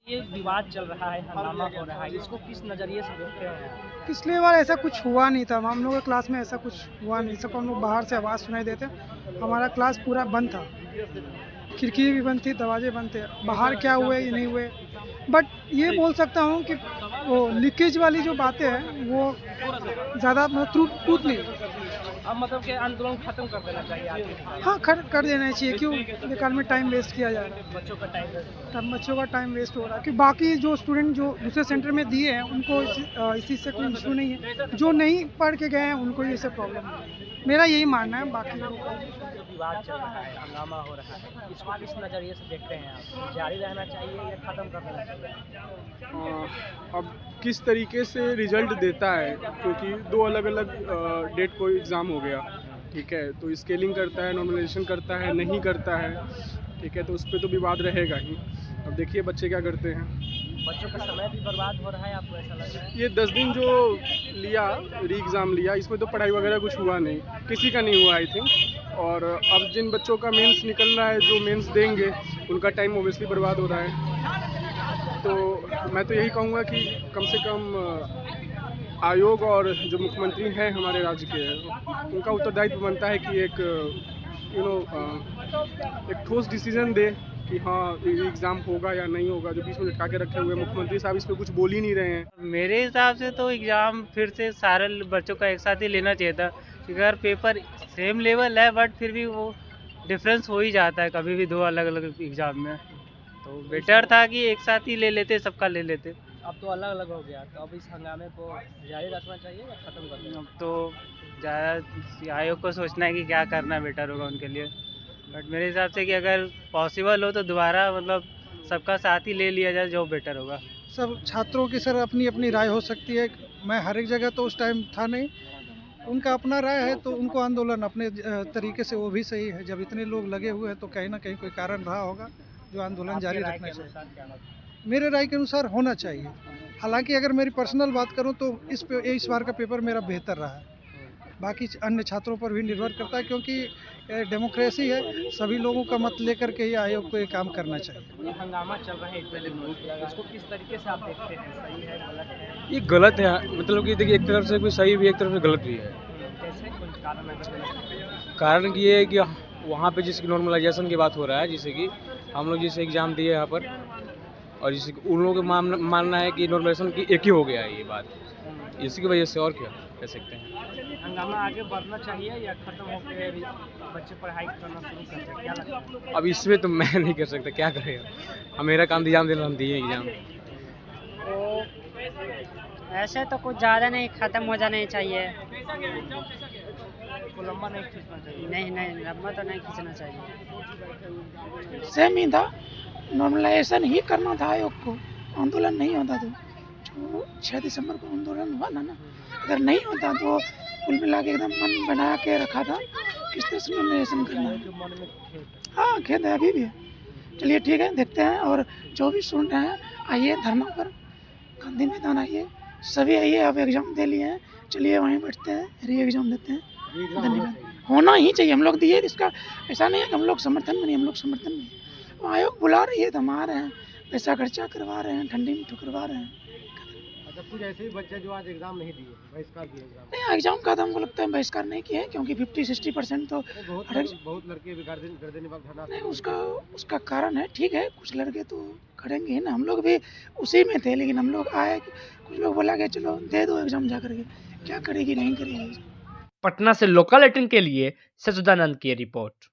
ये विवाद चल रहा है, हंगामा हो रहा है, इसको किस नज़रिए से देखते हैं आप? पिछले बार ऐसा कुछ हुआ नहीं था, हम लोगों के क्लास में ऐसा कुछ हुआ नहीं। सब हम लोग बाहर से आवाज़ सुनाई देते, हमारा क्लास पूरा बंद था, खिड़की भी बंद थी, दरवाजे बंद थे। बाहर क्या हुए ये नहीं हुए, बट ये बोल सकता हूँ कि वो लीकेज वाली जो बातें हैं वो ज़्यादा मतलब ट्रूथ नहीं। अब मतलब कि आंदोलन खत्म कर देना चाहिए आगे, हाँ, कर देना चाहिए। क्यों बेकार में टाइम वेस्ट किया जा रहा है, बच्चों का टाइम वेस्ट हो रहा है। बच्चों का टाइम वेस्ट हो रहा है। कि बाकी जो स्टूडेंट जो दूसरे सेंटर में दिए हैं उनको इसी से कोई इशू नहीं है, जो नहीं पढ़ के गए हैं उनको ही इससे प्रॉब्लम है। मेरा यही मानना है। बाकी लोगों का जो विवाद चल रहा है, हंगामा हो रहा है, इसको किस नज़रिए से देखते हैं आप? जारी रहना चाहिए या खत्म कर देना चाहिए? अब किस तरीके से रिजल्ट देता है, क्योंकि दो अलग अलग डेट को एग्ज़ाम हो गया, ठीक है, तो स्केलिंग करता है, नॉर्मलाइजेशन करता है, नहीं करता है, ठीक है, तो उस पर तो विवाद रहेगा ही। अब देखिए बच्चे क्या करते हैं। बच्चों का समय भी बर्बाद हो रहा है, आपको ऐसा लग रहा है? ये 10 दिन जो लिया, री एग्ज़ाम लिया, इसमें तो पढ़ाई वगैरह कुछ हुआ नहीं, किसी का नहीं हुआ आई थिंक। और अब जिन बच्चों का मेंस निकल रहा है, जो मेंस देंगे, उनका टाइम ओबियसली बर्बाद हो रहा है। तो मैं तो यही कहूँगा कि कम से कम आयोग और जो मुख्यमंत्री हैं हमारे राज्य के, उनका उत्तरदायित्व बनता है कि एक एक ठोस डिसीजन दे कि हाँ एग्ज़ाम होगा या नहीं होगा। जो बीच में लटका के रखे हुए मुख्यमंत्री साहब इस पर कुछ बोल ही नहीं रहे हैं। मेरे हिसाब से तो एग्ज़ाम फिर से सारे बच्चों का एक साथ ही लेना चाहिए था, क्योंकि अगर पेपर सेम लेवल है बट फिर भी वो डिफरेंस हो ही जाता है कभी भी दो अलग अलग एग्ज़ाम में। तो बेटर था कि एक साथ ही ले लेते, सबका ले लेते। अब तो अलग अलग हो गया, तो अब इस हंगामे को जारी रखना चाहिए या खत्म कर देना? अब तो ज़्यादा आयोग को सोचना है कि क्या करना बेटर होगा उनके लिए। बट मेरे हिसाब से कि अगर पॉसिबल हो तो दोबारा मतलब सबका साथ ही ले लिया जाए, जो बेटर होगा। सब छात्रों की सर अपनी अपनी राय हो सकती है। मैं हर एक जगह तो उस टाइम था नहीं, उनका अपना राय है, तो उनको आंदोलन अपने तरीके से वो भी सही है। जब इतने लोग लगे हुए हैं तो कहीं ना कहीं कोई कारण रहा होगा जो आंदोलन जारी आपकी राय रखना के चाहिए। अनुसार क्या लगता है? मेरे राय के अनुसार होना चाहिए। हालांकि अगर मेरी पर्सनल बात करूं तो इस बार का पेपर मेरा बेहतर रहा है। बाकी अन्य छात्रों पर भी निर्भर करता है, क्योंकि डेमोक्रेसी है, सभी लोगों का मत लेकर के ही आयोग को ये काम करना चाहिए। ये हंगामा चल रहा है इतने दिनों से, इसको किस तरीके से आप देखते हैं? सही है, गलत है? ये गलत है, मतलब कि देखिए एक तरफ से कोई सही भी एक तरफ से गलत भी है। कैसे कोई कारण अगर गलत? कारण कि ये है कि वहाँ पे जिसकी नॉर्मलाइजेशन की बात हो रहा है, जैसे कि हम लोग जैसे एग्ज़ाम दिए यहाँ पर, और जैसे कि उन लोगों का मानना है कि नॉर्मलाइजेशन की एक ही हो गया है ये बात, इसी की वजह से। और क्या कह सकते हैं। हंगामा आगे बढ़ना चाहिए या खत्म होकर बच्चे पढ़ाई करना शुरू कर दें? क्या लगता है? अब इसमें तो मैं नहीं कर सकता, क्या करेगा। हम मेरा काम एग्ज़ाम देना, हम दिए एग्ज़ाम। तो ऐसे तो कुछ ज़्यादा नहीं, ख़त्म हो जाना चाहिए। इसको लंबा नहीं खींचना चाहिए। नहीं, लंबा तो नहीं खींचना चाहिए। सेम ही था, नॉर्मलाइजेशन ही करना था आयोग को, आंदोलन नहीं होता तो। जो 6 दिसंबर को आंदोलन हुआ ना, अगर नहीं होता तो कुल मिला के एकदम मन बना के रखा था किस तरह से नॉर्मलाइजेशन करना है। जो मन में खेत है। हाँ, खेद है, अभी भी है। चलिए ठीक है, देखते हैं। और जो भी सुन रहे हैं आइए धरना पर, गांधी मैदान आइए, सभी आइए। आप एग्ज़ाम दे लिए हैं, चलिए वहीं बैठते हैं, री एग्ज़ाम देते हैं। धन्यवाद। होना ही चाहिए, हम लोग दिए, इसका ऐसा नहीं है कि हम लोग समर्थन में नहीं, हम लोग समर्थन में। आयोग बुला रही है तो हम आ रहे हैं, पैसा खर्चा करवा रहे हैं, ठंडी में ठुकरवा रहे हैं। अच्छा, कुछ ऐसे ही बच्चे जो आज एग्जाम नहीं दिए, बहिष्कार किए एग्जाम। नहीं, एग्ज़ाम का तो हमको लगता है बहिष्कार नहीं किया है, क्योंकि 50-60% तो बहुत लड़के भी गर्दन पर धरना। नहीं, उसका कारण है, ठीक है, कुछ लड़के तो करेंगे ही ना। हम लोग भी उसी में थे, लेकिन हम लोग आए, कुछ लोग बोला कि चलो दे दो एग्ज़ाम जा करके, क्या करेगी नहीं करेगी। पटना से लोकल 18 के लिए सच्चिदानंद की रिपोर्ट।